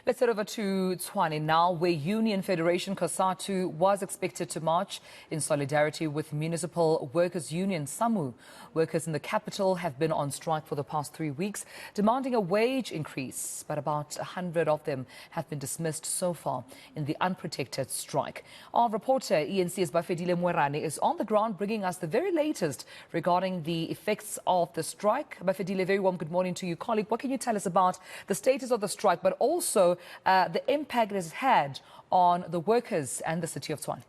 Let's head over to Tshwane now, where Union Federation COSATU was expected to march in solidarity with Municipal Workers Union SAMWU. Workers in the capital have been on strike for the past 3 weeks, demanding a wage increase, but about 100 of them have been dismissed so far in the unprotected strike. Our reporter, eNCA's Bafedile Moerane, is on the ground bringing us the very latest regarding the effects of the strike. Bafedile, very warm good morning to you, colleague. What can you tell us about the status of the strike, but also the impact it has had on the workers and the city of Tshwane?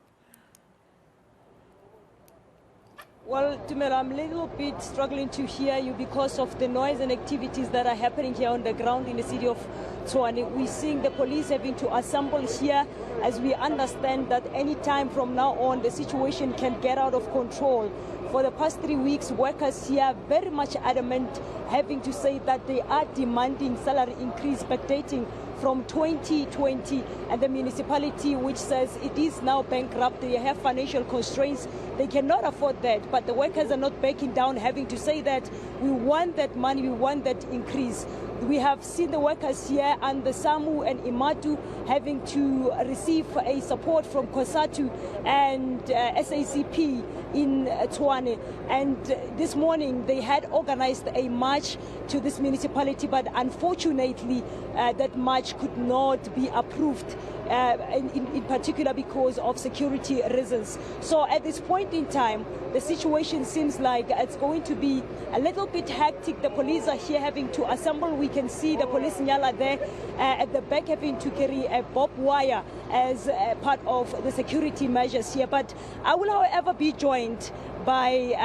Well, Tumelo, I'm a little bit struggling to hear you because of the noise and activities that are happening here on the ground in the city of Tshwane. We're seeing the police having to assemble here as we understand that any time from now on the situation can get out of control. For the past 3 weeks, workers here very much adamant, having to say that they are demanding salary increase backdating from 2020, and the municipality, which says it is now bankrupt, they have financial constraints, they cannot afford that. But the workers are not backing down, having to say that we want that money, we want that increase. We have seen the workers here and the SAMWU and Imatu having to receive a support from COSATU and SACP in Tshwane. And this morning they had organized a march to this municipality, but unfortunately that march could not be approved, in particular because of security reasons. So at this point in time, the situation seems like it's going to be a little bit hectic. The police are here having to assemble. We can see the police nyala there at the back having to carry a barbed wire as part of the security measures here. But I will, however, be joined by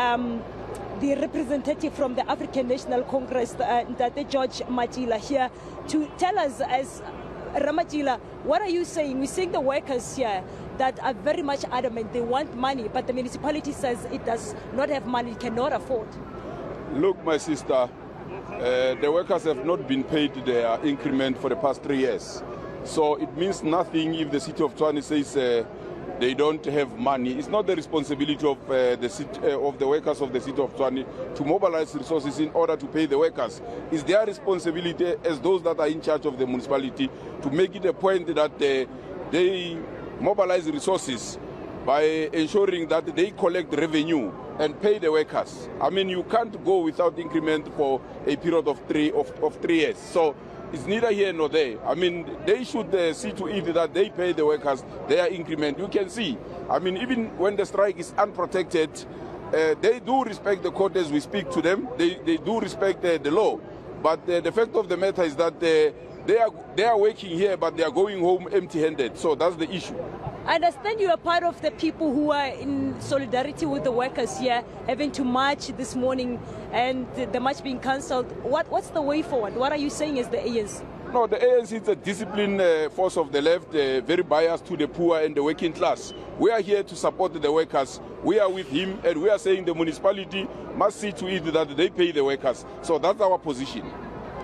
the representative from the African National Congress, Ntate George Matila, here to tell us, as Ramatila, what are you saying? We're seeing the workers here that are very much adamant. They want money, but the municipality says it does not have money, it cannot afford. Look, my sister, the workers have not been paid their increment for the past 3 years. So it means nothing if the city of Tshwane says they don't have money. It's not the responsibility of the workers of the city of Tshwane to mobilize resources in order to pay the workers. It's their responsibility as those that are in charge of the municipality to make it a point that they mobilize resources by ensuring that they collect revenue and pay the workers. I mean, you can't go without increment for a period of 3 years. So it's neither here nor there. I mean, they should see to it that they pay the workers their increment. You can see, I mean, even when the strike is unprotected, they do respect the court as we speak to them. They do respect the law. But the fact of the matter is that they are working here, but they are going home empty-handed. So that's the issue. I understand you are part of the people who are in solidarity with the workers here, having to march this morning and the march being cancelled. What's the way forward? What are you saying as the ANC? No, the ANC is a disciplined force of the left, very biased to the poor and the working class. We are here to support the workers. We are with him, and we are saying the municipality must see to it that they pay the workers. So that's our position.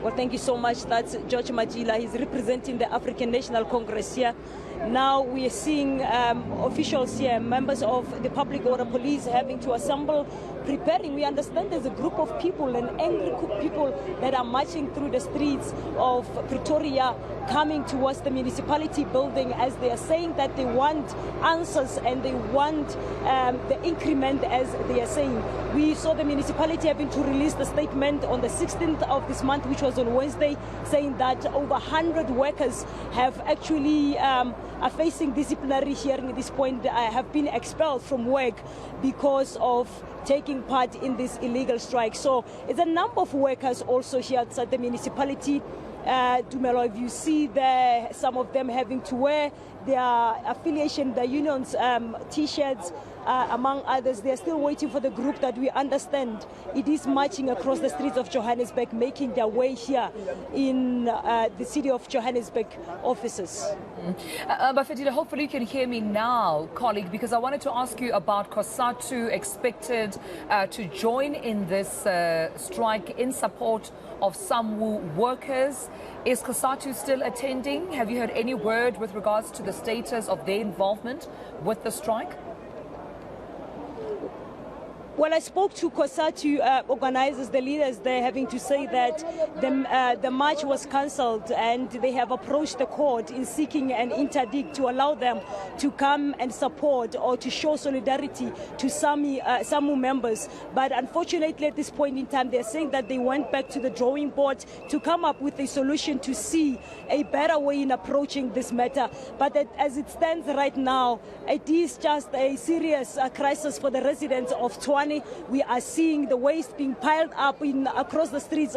Well, thank you so much. That's George Majila. He's representing the African National Congress here. Now we are seeing officials here, members of the public order police having to assemble, preparing. We understand there's a group of people and angry people that are marching through the streets of Pretoria, coming towards the municipality building, as they are saying that they want answers and they want the increment, as they are saying. We saw the municipality having to release the statement on the 16th of this month, which was on Wednesday, saying that over 100 workers have actually are facing disciplinary hearing at this point, have been expelled from work because of taking part in this illegal strike. So it's a number of workers also here outside the municipality. Tumelo, if you see there, some of them having to wear their affiliation, the union's T-shirts, among others. They are still waiting for the group that we understand it is marching across the streets of Johannesburg, making their way here in the city of Johannesburg offices. Bafedile, hopefully you can hear me now, colleague, because I wanted to ask you about COSATU expected to join in this strike in support of SAMWU workers. Is COSATU still attending? Have you heard any word with regards to the status of their involvement with the strike? Well, I spoke to COSATU organizers, the leaders there, having to say that the march was cancelled and they have approached the court in seeking an interdict to allow them to come and support or to show solidarity to SAMWU members. But unfortunately, at this point in time, they're saying that they went back to the drawing board to come up with a solution to see a better way in approaching this matter. But as it stands right now, it is just a serious crisis for the residents of Tshwane. We are seeing the waste being piled up across the streets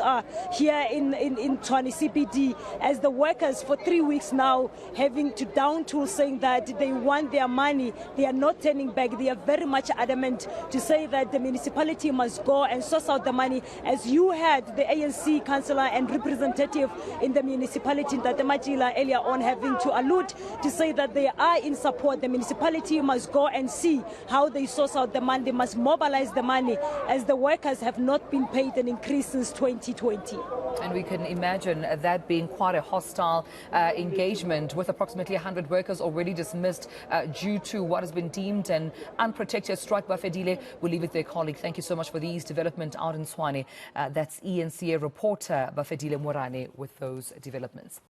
here in Tshwane CBD, as the workers for 3 weeks now having to down tools, saying that they want their money. They are not turning back. They are very much adamant to say that the municipality must go and source out the money. As you had the ANC councillor and representative in the municipality, Tatematila, earlier on, having to allude to say that they are in support. The municipality must go and see how they source out the money. They must mobilize the money, as the workers have not been paid an increase since 2020. And we can imagine that being quite a hostile engagement, with approximately 100 workers already dismissed due to what has been deemed an unprotected strike. Bafedile, we'll leave it there, colleague. Thank you so much for these developments out in Tshwane. That's eNCA reporter Bafedile Moerane with those developments.